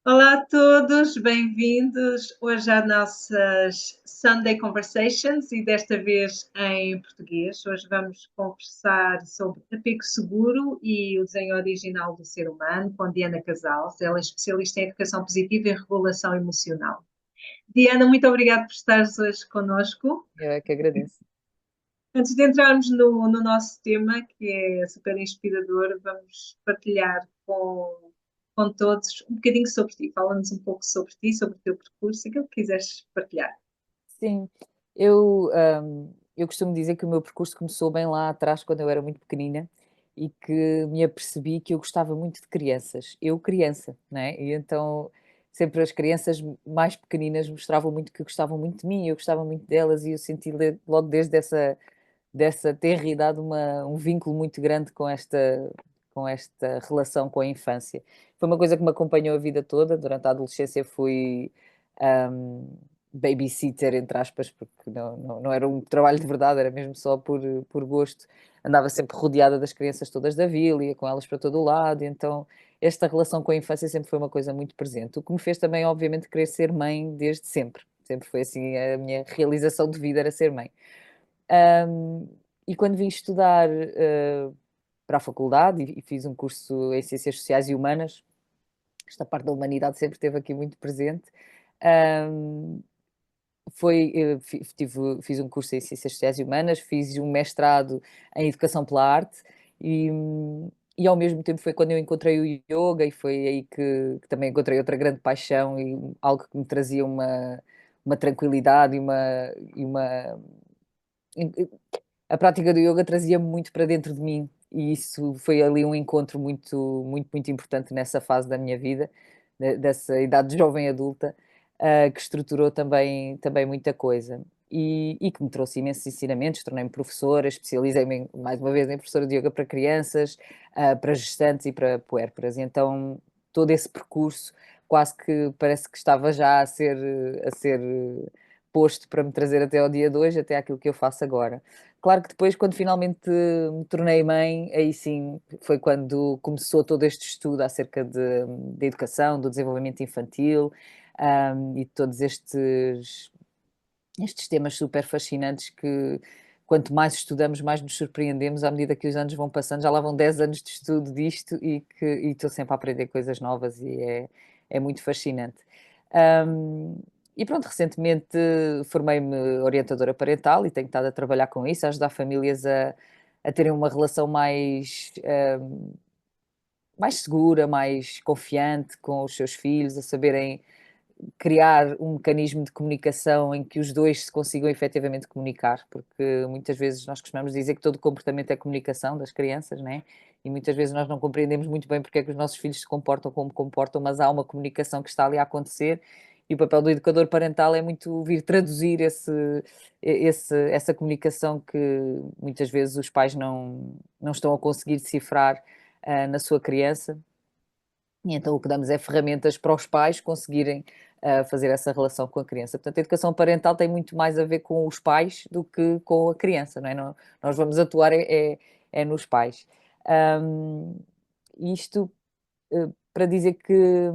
Olá a todos, bem-vindos hoje às nossas Sunday Conversations e desta vez em português. Hoje vamos conversar sobre apego seguro e o desenho original do ser humano com Diana Casals. Ela é especialista em educação positiva e regulação emocional. Diana, muito obrigada por estares hoje connosco. Eu é que agradeço. Antes de entrarmos no nosso tema, que é super inspirador, vamos partilhar com todos um bocadinho sobre ti. Fala-nos um pouco sobre ti, sobre o teu percurso, aquilo que quiseres partilhar. Sim, eu costumo dizer que o meu percurso começou bem lá atrás, quando eu era muito pequenina, e que me apercebi que eu gostava muito de crianças. Eu criança, né? E então sempre as crianças mais pequeninas mostravam muito que gostavam muito de mim, eu gostava muito delas e eu senti logo desde dessa tenra idade um vínculo muito grande com esta relação com a infância. Foi uma coisa que me acompanhou a vida toda. Durante a adolescência fui hum, babysitter, entre aspas, porque não era um trabalho de verdade, era mesmo só por gosto. Andava sempre rodeada das crianças todas da vila, ia com elas para todo o lado, e então esta relação com a infância sempre foi uma coisa muito presente. O que me fez também, obviamente, querer ser mãe desde sempre. Sempre foi assim, a minha realização de vida era ser mãe. Um, e quando vim estudar para a faculdade e fiz um curso em Ciências Sociais e Humanas, esta parte da humanidade sempre esteve aqui muito presente. Um, fiz um curso em Ciências Sociais e Humanas, fiz um mestrado em Educação pela Arte e, e ao mesmo tempo foi quando eu encontrei o yoga e foi aí que também encontrei outra grande paixão e algo que me trazia uma tranquilidade e uma a prática do yoga trazia-me muito para dentro de mim e isso foi ali um encontro muito importante nessa fase da minha vida, dessa idade de jovem adulta, que estruturou também muita coisa e que me trouxe imensos ensinamentos. Tornei-me professora, especializei-me mais uma vez em professora de yoga para crianças, para gestantes e para puérperas. E então todo esse percurso quase que parece que estava já a ser posto para me trazer até ao dia de hoje, até aquilo que eu faço agora. Claro que depois, quando finalmente me tornei mãe, aí sim foi quando começou todo este estudo acerca de educação, do desenvolvimento infantil, e de todos estes temas super fascinantes que quanto mais estudamos, mais nos surpreendemos à medida que os anos vão passando. Já lá vão 10 anos de estudo disto e estou sempre a aprender coisas novas e é muito fascinante. Um, e pronto, recentemente formei-me orientadora parental e tenho estado a trabalhar com isso, a ajudar famílias a terem uma relação mais segura, mais confiante com os seus filhos, a saberem criar um mecanismo de comunicação em que os dois se consigam efetivamente comunicar, porque muitas vezes nós costumamos dizer que todo comportamento é comunicação das crianças, né? E muitas vezes nós não compreendemos muito bem porque é que os nossos filhos se comportam como comportam, mas há uma comunicação que está ali a acontecer e o papel do educador parental é muito vir traduzir essa comunicação que muitas vezes os pais não estão a conseguir decifrar na sua criança. E então o que damos é ferramentas para os pais conseguirem fazer essa relação com a criança. Portanto, a educação parental tem muito mais a ver com os pais do que com a criança, não é? Nós vamos atuar é nos pais. Um, isto para dizer que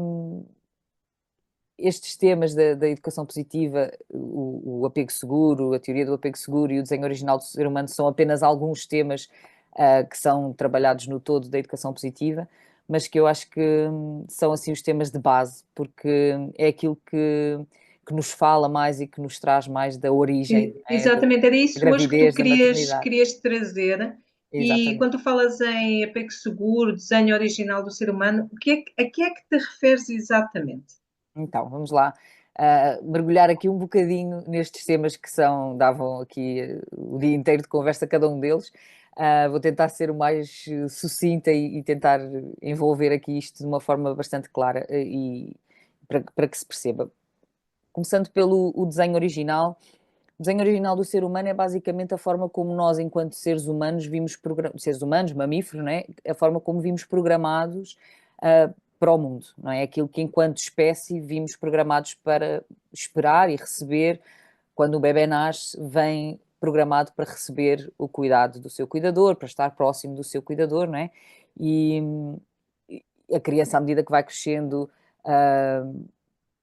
estes temas da educação positiva, o apego seguro, a teoria do apego seguro e o desenho original do ser humano são apenas alguns temas que são trabalhados no todo da educação positiva, mas que eu acho que são assim os temas de base, porque é aquilo que nos fala mais e que nos traz mais da origem, da Exatamente, era isso hoje que tu gravidez, da maternidade. querias trazer. E Exatamente. quando tu falas em apego seguro, desenho original do ser humano, a que é que te referes exatamente? Então, vamos lá, mergulhar aqui um bocadinho nestes temas que davam aqui o dia inteiro de conversa cada um deles. Vou tentar ser o mais sucinta e tentar envolver aqui isto de uma forma bastante clara e para que se perceba. Começando pelo o desenho original. O desenho original do ser humano é basicamente a forma como nós, enquanto seres humanos, seres humanos, mamíferos, não é? A forma como vimos programados para o mundo, não é? Aquilo que, enquanto espécie, vimos programados para esperar e receber. Quando o bebê nasce, vem programado para receber o cuidado do seu cuidador, para estar próximo do seu cuidador, não é? E a criança, à medida que vai crescendo,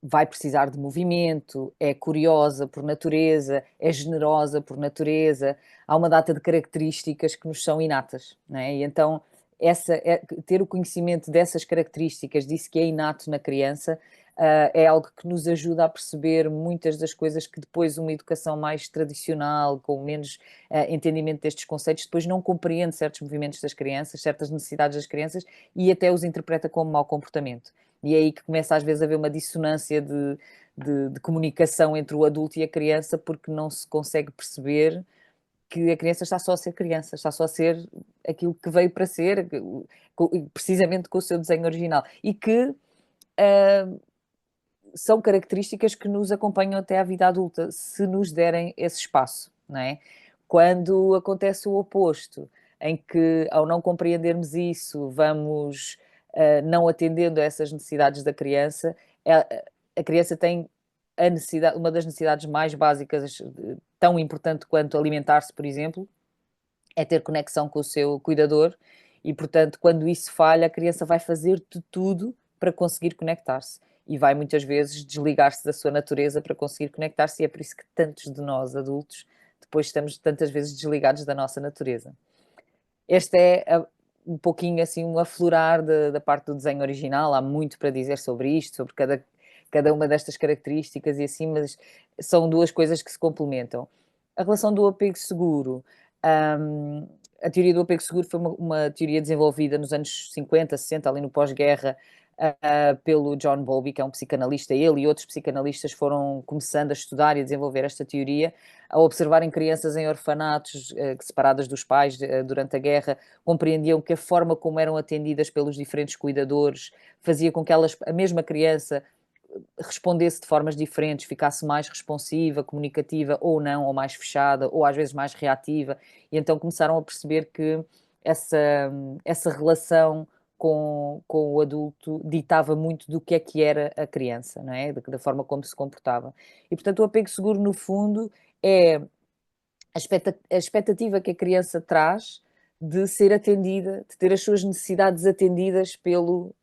vai precisar de movimento, é curiosa por natureza, é generosa por natureza, há uma data de características que nos são inatas, não é? E então ter o conhecimento dessas características, disso que é inato na criança, é algo que nos ajuda a perceber muitas das coisas que depois uma educação mais tradicional, com menos entendimento destes conceitos, depois não compreende certos movimentos das crianças, certas necessidades das crianças e até os interpreta como mau comportamento. E é aí que começa às vezes a haver uma dissonância de comunicação entre o adulto e a criança, porque não se consegue perceber que a criança está só a ser criança, está só a ser aquilo que veio para ser, precisamente com o seu desenho original. E que são características que nos acompanham até à vida adulta, se nos derem esse espaço, não é? Quando acontece o oposto, em que, ao não compreendermos isso, vamos não atendendo a essas necessidades da criança, a criança tem a necessidade, uma das necessidades mais básicas, tão importante quanto alimentar-se, por exemplo, é ter conexão com o seu cuidador e, portanto, quando isso falha, a criança vai fazer de tudo para conseguir conectar-se e vai muitas vezes desligar-se da sua natureza para conseguir conectar-se e é por isso que tantos de nós, adultos, depois estamos tantas vezes desligados da nossa natureza. Este é um pouquinho assim um aflorar da parte do desenho original, há muito para dizer sobre isto, sobre cada uma destas características e assim, mas são duas coisas que se complementam. A relação do apego seguro, a teoria do apego seguro foi uma teoria desenvolvida nos anos 50, 60, ali no pós-guerra, pelo John Bowlby, que é um psicanalista. Ele e outros psicanalistas foram começando a estudar e a desenvolver esta teoria, a observarem crianças em orfanatos, separadas dos pais durante a guerra, compreendiam que a forma como eram atendidas pelos diferentes cuidadores fazia com que a mesma criança respondesse de formas diferentes, ficasse mais responsiva, comunicativa ou não, ou mais fechada, ou às vezes mais reativa, e então começaram a perceber que essa relação com o adulto ditava muito do que era a criança, não é? Da forma como se comportava. E, portanto, o apego seguro, no fundo, é a expectativa que a criança traz de ser atendida, de ter as suas necessidades atendidas pelo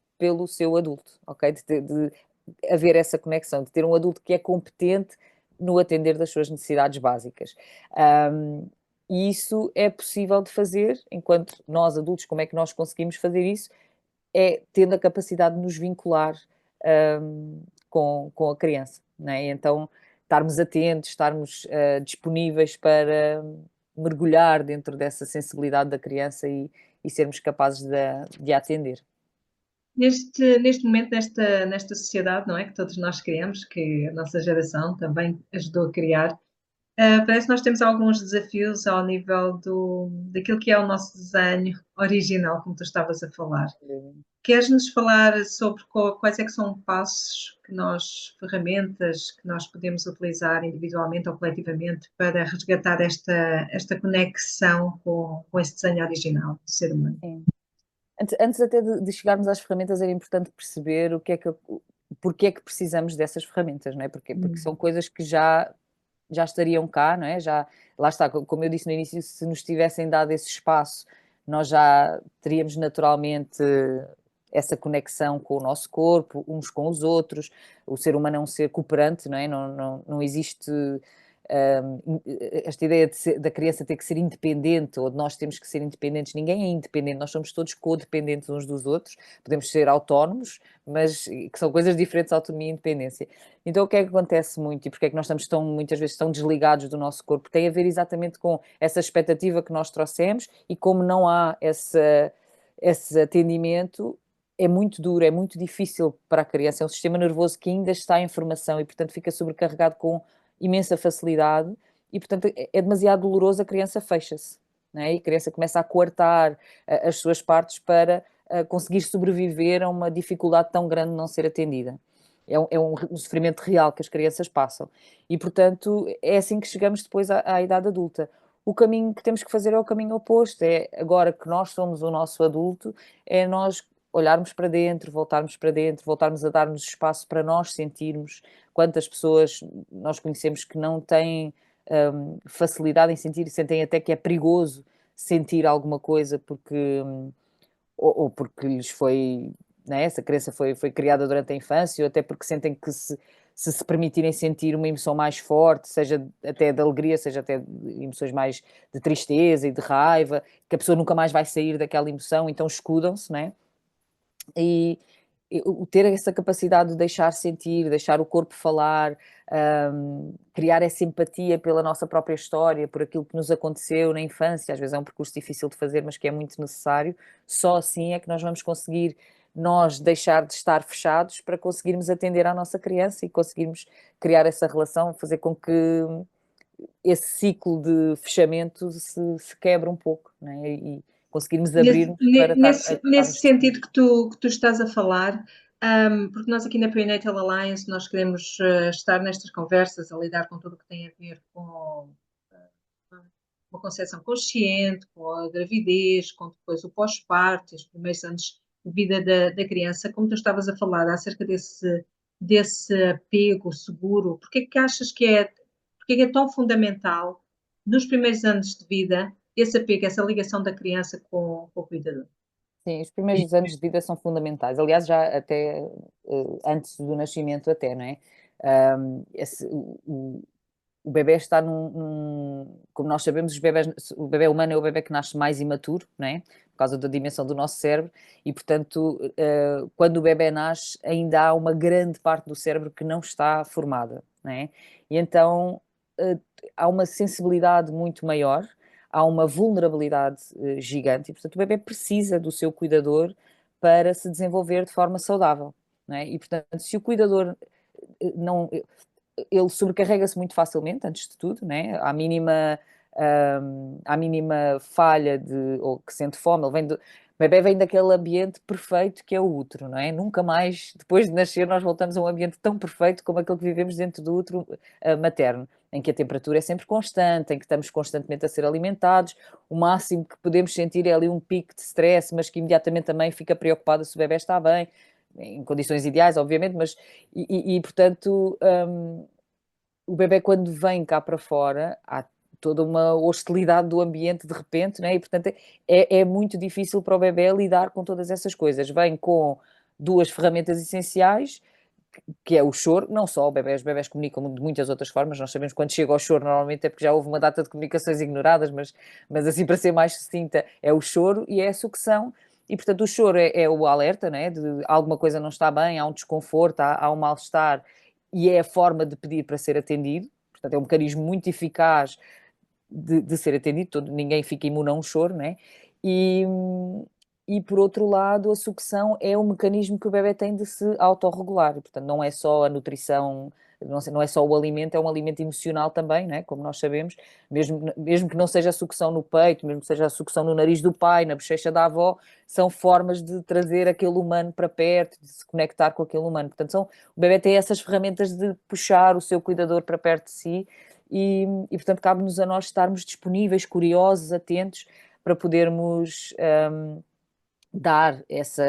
seu adulto, ok? De haver essa conexão, de ter um adulto que é competente no atender das suas necessidades básicas. E isso é possível de fazer, enquanto nós adultos, como é que nós conseguimos fazer isso? É tendo a capacidade de nos vincular com a criança, não é? Então, estarmos atentos, estarmos disponíveis para mergulhar dentro dessa sensibilidade da criança e sermos capazes de a atender. Neste momento, nesta sociedade, não é? Que todos nós criamos, que a nossa geração também ajudou a criar, parece que nós temos alguns desafios ao nível daquilo que é o nosso desenho original, como tu estavas a falar. Queres-nos falar sobre quais é que são passos que ferramentas que nós podemos utilizar individualmente ou coletivamente para resgatar esta conexão com esse desenho original do ser humano? Sim. Antes até de chegarmos às ferramentas, era importante perceber porque é que precisamos dessas ferramentas, não é? Porque são coisas que já estariam cá, não é? Lá está, como eu disse no início, se nos tivessem dado esse espaço, nós já teríamos naturalmente essa conexão com o nosso corpo, uns com os outros. O ser humano é um ser cooperante, não é? Não existe esta ideia da criança ter que ser independente ou de nós temos que ser independentes. Ninguém é independente, nós somos todos codependentes uns dos outros. Podemos ser autónomos, mas que são coisas diferentes, autonomia e independência. Então o que é que acontece muito e porque é que nós estamos muitas vezes tão desligados do nosso corpo? Tem a ver exatamente com essa expectativa que nós trouxemos e como não há esse atendimento, é muito duro, é muito difícil para a criança, é um sistema nervoso que ainda está em formação e, portanto, fica sobrecarregado com imensa facilidade e, portanto, é demasiado doloroso, a criança fecha-se, não é? E a criança começa a coartar as suas partes para conseguir sobreviver a uma dificuldade tão grande de não ser atendida. É um sofrimento real que as crianças passam. E, portanto, é assim que chegamos depois à idade adulta. O caminho que temos que fazer é o caminho oposto, é agora que nós somos o nosso adulto, é nós olharmos para dentro, voltarmos a dar-nos espaço para nós sentirmos. Quantas pessoas nós conhecemos que não têm facilidade em sentir, sentem até que é perigoso sentir alguma coisa porque ou porque lhes foi né? Essa crença foi criada durante a infância, ou até porque sentem que se permitirem sentir uma emoção mais forte, seja até de alegria, seja até de emoções mais de tristeza e de raiva, que a pessoa nunca mais vai sair daquela emoção, então escudam-se, né? E o ter essa capacidade de deixar sentir, deixar o corpo falar, criar essa empatia pela nossa própria história, por aquilo que nos aconteceu na infância, às vezes é um percurso difícil de fazer, mas que é muito necessário, só assim é que nós vamos conseguir nós deixar de estar fechados para conseguirmos atender à nossa criança e conseguirmos criar essa relação, fazer com que esse ciclo de fechamento se quebre um pouco, né? E conseguirmos abrir-nos para Nesse estarmos sentido disponíveis. que tu estás a falar, porque nós aqui na Prenatal Alliance nós queremos estar nestas conversas a lidar com tudo o que tem a ver com uma concepção consciente, com a gravidez, com depois o pós-parto, os primeiros anos de vida da criança, como tu estavas a falar acerca desse apego seguro, porque é que é tão fundamental nos primeiros anos de vida esse apego, essa ligação da criança com o cuidador? Sim, os primeiros anos de vida são fundamentais. Aliás, já até antes do nascimento, até, não é? O bebê está como nós sabemos, o bebê humano é o bebê que nasce mais imaturo, não é? Por causa da dimensão do nosso cérebro, e portanto, quando o bebê nasce, ainda há uma grande parte do cérebro que não está formada, não é? E então há uma sensibilidade muito maior, há uma vulnerabilidade gigante, e portanto o bebê precisa do seu cuidador para se desenvolver de forma saudável, não é? E portanto, se o cuidador não, ele sobrecarrega-se muito facilmente, antes de tudo, né? À mínima falha ou que sente fome, o bebê vem daquele ambiente perfeito que é o útero, não é? Nunca mais, depois de nascer, nós voltamos a um ambiente tão perfeito como aquele que vivemos dentro do útero materno, em que a temperatura é sempre constante, em que estamos constantemente a ser alimentados, o máximo que podemos sentir é ali um pico de stress, mas que imediatamente também fica preocupada se o bebê está bem, em condições ideais, obviamente, mas portanto, o bebê quando vem cá para fora, há toda uma hostilidade do ambiente de repente, né? E portanto é muito difícil para o bebê lidar com todas essas coisas. Vem com duas ferramentas essenciais, que é o choro, não só os bebés comunicam de muitas outras formas, nós sabemos que quando chega ao choro normalmente é porque já houve uma data de comunicações ignoradas, mas assim para ser mais sucinta, é o choro e é a sucção, e portanto o choro é o alerta, né, de alguma coisa não está bem, há um desconforto, há um mal-estar, e é a forma de pedir para ser atendido, portanto é um mecanismo muito eficaz de ser atendido, ninguém fica imune a um choro, né? E, e por outro lado, a sucção é um mecanismo que o bebê tem de se autorregular, e, portanto, não é só a nutrição, não é só o alimento, é um alimento emocional também, né? Como nós sabemos, mesmo que não seja a sucção no peito, mesmo que seja a sucção no nariz do pai, na bochecha da avó, são formas de trazer aquele humano para perto, de se conectar com aquele humano. Portanto, o bebê tem essas ferramentas de puxar o seu cuidador para perto de si portanto, cabe-nos a nós estarmos disponíveis, curiosos, atentos, para podermos dar esse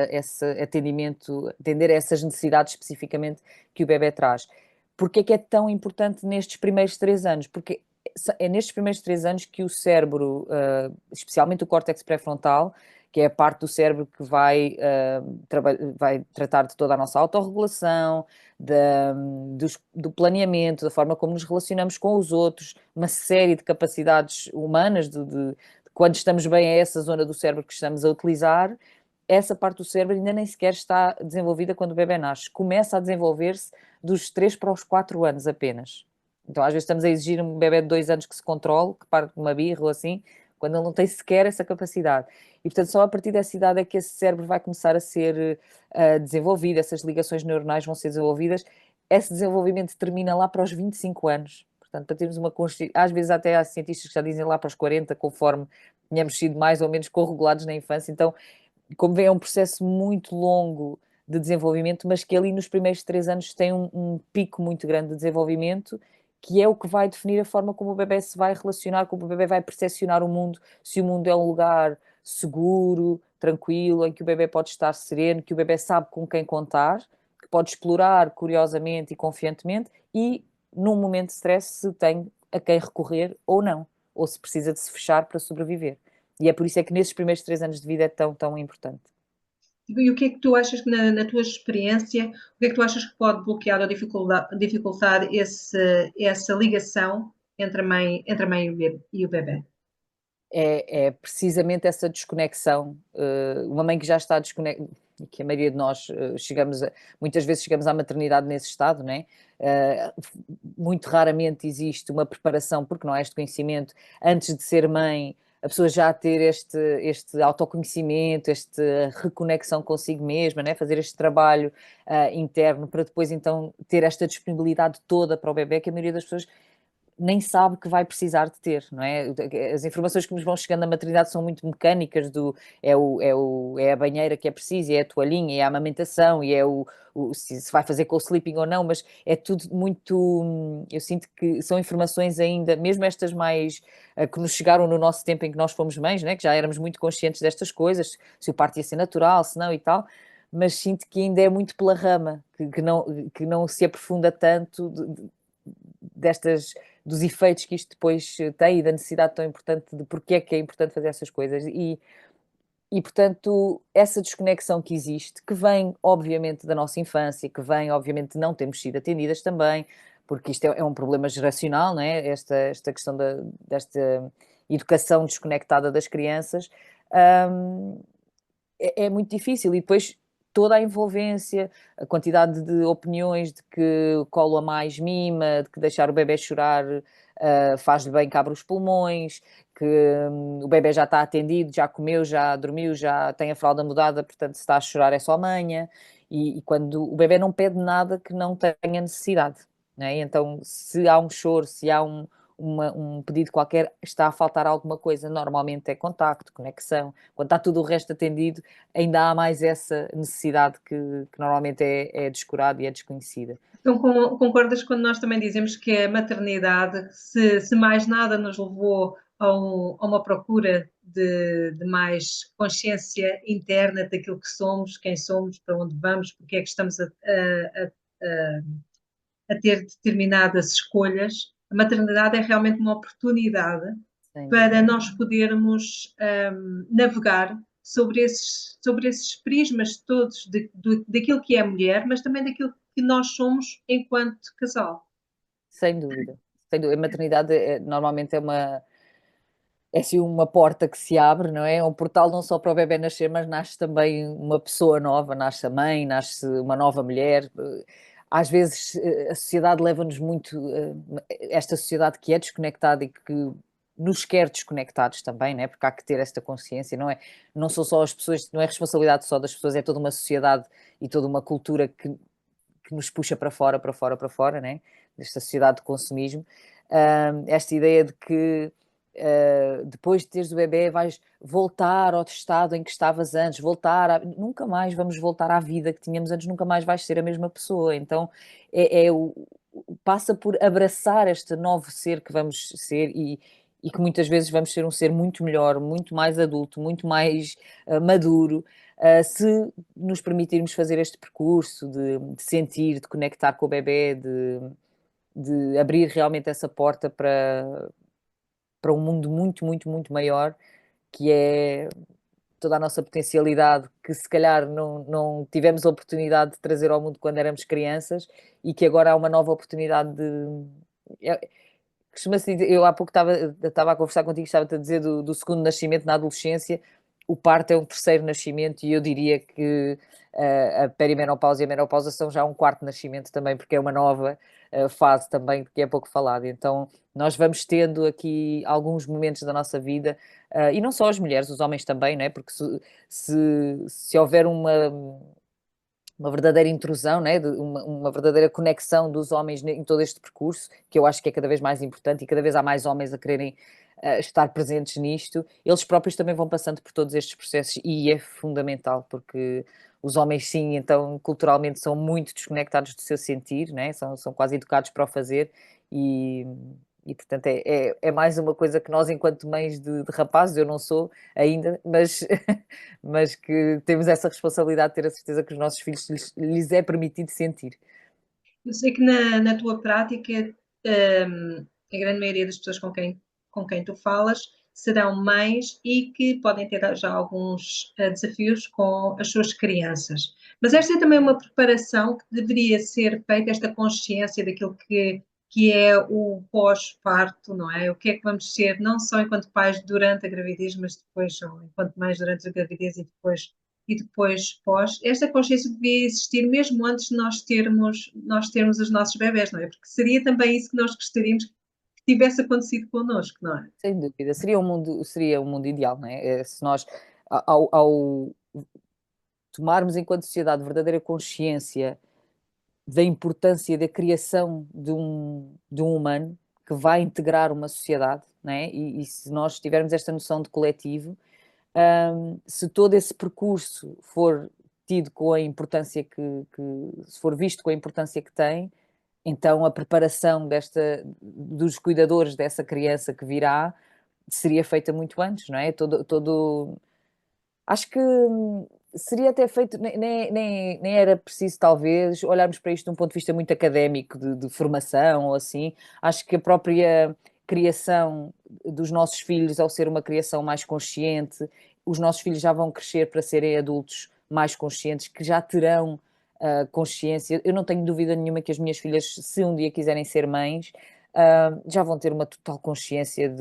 atendimento, atender a essas necessidades especificamente que o bebê traz. Porque é que é tão importante nestes primeiros 3 anos? Porque é nestes primeiros 3 anos que o cérebro, especialmente o córtex pré-frontal, que é a parte do cérebro que vai tratar de toda a nossa autorregulação, do planeamento, da forma como nos relacionamos com os outros, uma série de capacidades humanas, de quando estamos bem a essa zona do cérebro que estamos a utilizar, essa parte do cérebro ainda nem sequer está desenvolvida quando o bebê nasce. Começa a desenvolver-se dos 3 para os 4 anos apenas. Então, às vezes estamos a exigir um bebê de 2 anos que se controle, que pare de uma birra ou assim, quando ele não tem sequer essa capacidade. E, portanto, só a partir dessa idade é que esse cérebro vai começar a ser desenvolvido, essas ligações neuronais vão ser desenvolvidas. Esse desenvolvimento termina lá para os 25 anos. Portanto, para termos uma consciência, às vezes até há cientistas que já dizem lá para os 40, conforme tínhamos sido mais ou menos corregulados na infância. Então, como vê, é um processo muito longo de desenvolvimento, mas que ali nos primeiros 3 anos tem um pico muito grande de desenvolvimento, que é o que vai definir a forma como o bebê se vai relacionar, como o bebê vai percepcionar o mundo, se o mundo é um lugar seguro, tranquilo, em que o bebê pode estar sereno, que o bebê sabe com quem contar, que pode explorar curiosamente e confiantemente, e num momento de stress se tem a quem recorrer ou não, ou se precisa de se fechar para sobreviver. E é por isso é que nesses primeiros 3 anos de vida é tão, tão importante. E o que é que tu achas que na tua experiência, o que é que tu achas que pode bloquear ou dificultar essa ligação entre a mãe e o bebê? É precisamente essa desconexão. Uma mãe que já está desconectada, que a maioria de nós muitas vezes chegamos à maternidade nesse estado, né? Muito raramente existe uma preparação, porque não há este conhecimento, antes de ser mãe, a pessoa já ter este autoconhecimento, esta reconexão consigo mesma, né? Fazer este trabalho interno, para depois então ter esta disponibilidade toda para o bebê, que a maioria das pessoas nem sabe que vai precisar de ter, não é? As informações que nos vão chegando na maternidade são muito mecânicas, é a banheira que é preciso, é a toalhinha, é a amamentação, e se vai fazer com o sleeping ou não, mas é tudo muito, eu sinto que são informações ainda, mesmo estas mais, que nos chegaram no nosso tempo em que nós fomos mães, né? Que já éramos muito conscientes destas coisas, se o parto ia ser natural, se não e tal, mas sinto que ainda é muito pela rama, que não se aprofunda tanto destas, dos efeitos que isto depois tem e da necessidade tão importante de porque é que é importante fazer essas coisas. Portanto, essa desconexão que existe, que vem, obviamente, da nossa infância, que vem, obviamente, de não termos sido atendidas também, porque isto é um problema geracional, não é? Esta questão desta educação desconectada das crianças, hum, é muito difícil. E depois toda a envolvência, a quantidade de opiniões de que o colo a mais mima, de que deixar o bebê chorar faz-lhe bem que abre os pulmões, que o bebê já está atendido, já comeu, já dormiu, já tem a fralda mudada, portanto se está a chorar é só manhã. E quando o bebê não pede nada que não tenha necessidade, não é? Então se há um choro, se há um pedido qualquer, está a faltar alguma coisa, normalmente é contacto, conexão. Quando está tudo o resto atendido, ainda há mais essa necessidade que normalmente é descurada e é desconhecida. Então, concordas quando nós também dizemos que a maternidade, se mais nada nos levou a uma procura de mais consciência interna daquilo que somos, quem somos, para onde vamos, porque é que estamos a ter determinadas escolhas, a maternidade é realmente uma oportunidade Sem para dúvida. nós podermos navegar sobre esses prismas todos daquilo que é a mulher, mas também daquilo que nós somos enquanto casal. Sem dúvida. Sem dúvida. A maternidade normalmente é assim uma porta que se abre, não é? É um portal não só para o bebê nascer, mas nasce também uma pessoa nova, nasce a mãe, nasce uma nova mulher. Às vezes a sociedade leva-nos muito, esta sociedade que é desconectada e que nos quer desconectados também, não é? Porque há que ter esta consciência, não é? Não são só as pessoas, não é responsabilidade só das pessoas, é toda uma sociedade e toda uma cultura que nos puxa para fora, para fora, para fora, né? Desta sociedade de consumismo. Esta ideia de que depois de teres o bebê vais voltar ao estado em que estavas antes, nunca mais vamos voltar à vida que tínhamos antes, nunca mais vais ser a mesma pessoa. Então passa por abraçar este novo ser que vamos ser e que muitas vezes vamos ser um ser muito melhor, muito mais adulto, muito mais maduro, se nos permitirmos fazer este percurso de sentir, de conectar com o bebê, de abrir realmente essa porta para um mundo muito, muito, muito maior, que é toda a nossa potencialidade, que se calhar não tivemos a oportunidade de trazer ao mundo quando éramos crianças e que agora há uma nova oportunidade de. Costuma-se dizer, eu há pouco estava a conversar contigo, estava-te a dizer do segundo nascimento na adolescência, o parto é um terceiro nascimento e eu diria que a perimenopausa e a menopausa são já um quarto nascimento também, porque é uma nova fase também que é pouco falada. Então nós vamos tendo aqui alguns momentos da nossa vida, e não só as mulheres, os homens também, não é? Porque se houver uma verdadeira intrusão, né, uma verdadeira conexão dos homens em todo este percurso, que eu acho que é cada vez mais importante e cada vez há mais homens a quererem estar presentes nisto, eles próprios também vão passando por todos estes processos e é fundamental, porque os homens sim, então culturalmente são muito desconectados do seu sentir, né? São quase educados para o fazer e, portanto é mais uma coisa que nós enquanto mães de rapazes, eu não sou ainda, mas mas que temos essa responsabilidade de ter a certeza que os nossos filhos lhes é permitido sentir. Eu sei que na tua prática, a grande maioria das pessoas com quem tu falas serão mães e que podem ter já alguns desafios com as suas crianças. Mas esta é também uma preparação que deveria ser feita, esta consciência daquilo que é o pós-parto, não é? O que é que vamos ser, não só enquanto pais durante a gravidez, mas depois, ou enquanto mães durante a gravidez e depois pós. Esta consciência devia existir mesmo antes de nós termos os nossos bebés, não é? Porque seria também isso que nós gostaríamos que tivesse acontecido connosco, não é? Sem dúvida, seria um mundo ideal, não é? Se nós, ao tomarmos enquanto sociedade verdadeira consciência da importância da criação de um humano que vai integrar uma sociedade, não é? E se nós tivermos esta noção de coletivo, se todo esse percurso for tido com a importância se for visto com a importância que tem, então a preparação dos cuidadores dessa criança que virá seria feita muito antes, não é? Acho que seria até feito, nem era preciso talvez olharmos para isto de um ponto de vista muito académico, de formação ou assim. Acho que a própria criação dos nossos filhos, ao ser uma criação mais consciente, os nossos filhos já vão crescer para serem adultos mais conscientes, que já terão consciência. Eu não tenho dúvida nenhuma que as minhas filhas, se um dia quiserem ser mães, já vão ter uma total consciência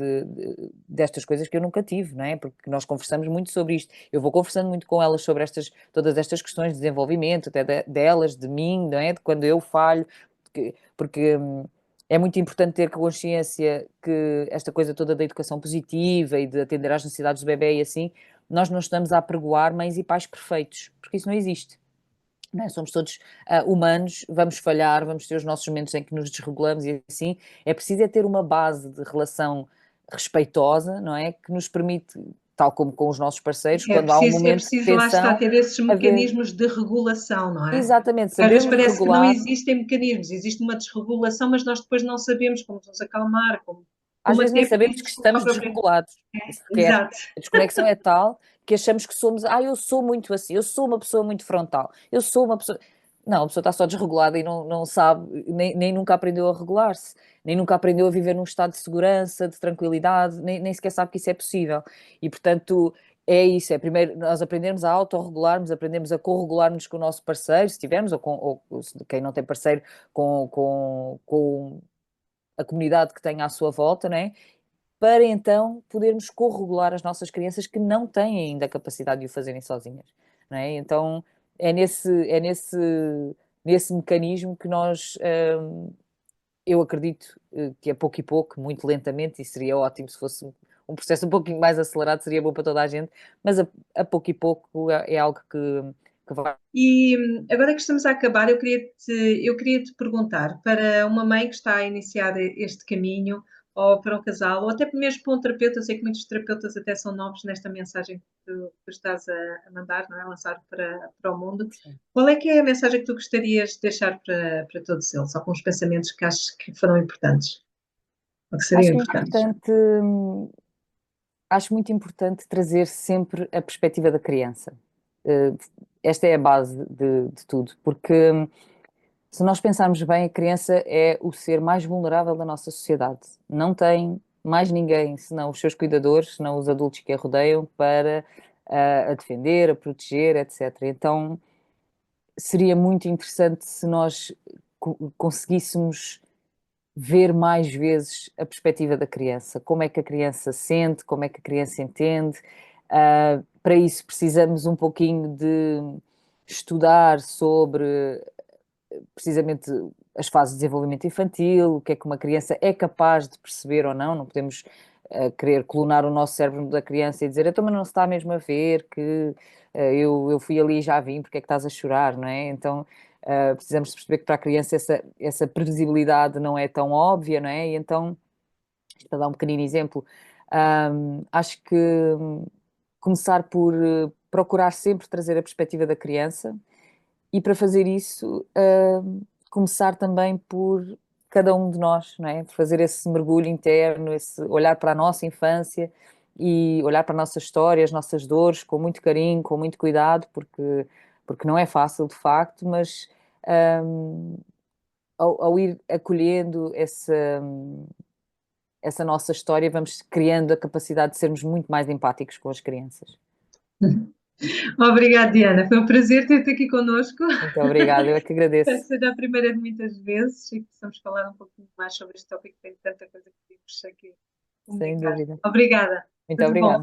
destas coisas que eu nunca tive, não é? Porque nós conversamos muito sobre isto. Eu vou conversando muito com elas sobre todas estas questões de desenvolvimento, até delas, de mim, não é? De quando eu falho, porque é muito importante ter consciência que esta coisa toda da educação positiva e de atender às necessidades do bebê e assim, nós não estamos a apregoar mães e pais perfeitos, porque isso não existe. Não é? Somos todos humanos, vamos falhar, vamos ter os nossos momentos em que nos desregulamos e assim. É preciso ter uma base de relação respeitosa, não é? Que nos permite, tal como com os nossos parceiros, quando há um É momento de preciso, lá está, tensão, ter esses haver mecanismos de regulação, não é? exatamente, Porque às vezes sabermos parece que não regular. existem mecanismos, existe uma desregulação, mas nós depois não sabemos como nos acalmar, Às como vezes nem até sabemos pedir que desculpa estamos à própria. desregulados, sequer. Exato. A desconexão é tal que achamos que somos, eu sou muito assim, eu sou uma pessoa muito frontal, eu sou uma pessoa. Não, a pessoa está só desregulada e não sabe, nem nunca aprendeu a regular-se, nem nunca aprendeu a viver num estado de segurança, de tranquilidade, nem sequer sabe que isso é possível. E, portanto, é isso, é primeiro nós aprendermos a autorregularmos, aprendemos a corregular-nos com o nosso parceiro, se tivermos, ou quem não tem parceiro, com a comunidade que tem à sua volta, não é? Para então podermos corregular as nossas crianças que não têm ainda a capacidade de o fazerem sozinhas, não é? Então é nesse mecanismo que eu acredito que a pouco e pouco, muito lentamente, e seria ótimo se fosse um processo um pouquinho mais acelerado, seria bom para toda a gente, mas a pouco e pouco é algo que vai. E agora que estamos a acabar, eu queria te perguntar, para uma mãe que está a iniciar este caminho, ou para um casal, ou até mesmo para um terapeuta, eu sei que muitos terapeutas até são novos nesta mensagem que tu estás a mandar, não é? Lançar para o mundo. Qual é que é a mensagem que tu gostarias de deixar para todos eles? Alguns pensamentos que achas que foram importantes, ou que seriam Acho que é importantes? importante, acho muito importante trazer sempre a perspectiva da criança. Eh, Esta é a base de tudo, porque se nós pensarmos bem, a criança é o ser mais vulnerável da nossa sociedade. Não tem mais ninguém, senão os seus cuidadores, senão os adultos que a rodeiam, para a defender, a proteger, etc. Então, seria muito interessante se nós conseguíssemos ver mais vezes a perspectiva da criança, como é que a criança sente, como é que a criança entende. Para isso precisamos um pouquinho de estudar sobre precisamente as fases de desenvolvimento infantil, o que é que uma criança é capaz de perceber ou não podemos querer clonar o nosso cérebro da criança e dizer, então, mas não se está mesmo a ver que eu fui ali e já vim, porque é que estás a chorar, não é? Então, precisamos perceber que para a criança essa previsibilidade não é tão óbvia, não é? E então, para dar um pequenino exemplo, acho que começar por procurar sempre trazer a perspectiva da criança e para fazer isso, começar também por cada um de nós, não é? Por fazer esse mergulho interno, esse olhar para a nossa infância e olhar para a nossa história, as nossas dores, com muito carinho, com muito cuidado, porque não é fácil de facto, mas ao ir acolhendo essa nossa história, vamos criando a capacidade de sermos muito mais empáticos com as crianças. Obrigada, Diana. Foi um prazer ter-te aqui connosco. Muito obrigada, eu é que Espero que agradeço. seja a primeira de muitas vezes e que possamos falar um pouquinho mais sobre este tópico, que tem tanta coisa que podemos aqui Sem comunicar. dúvida. Obrigada. Muito Tudo bom.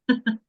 obrigada.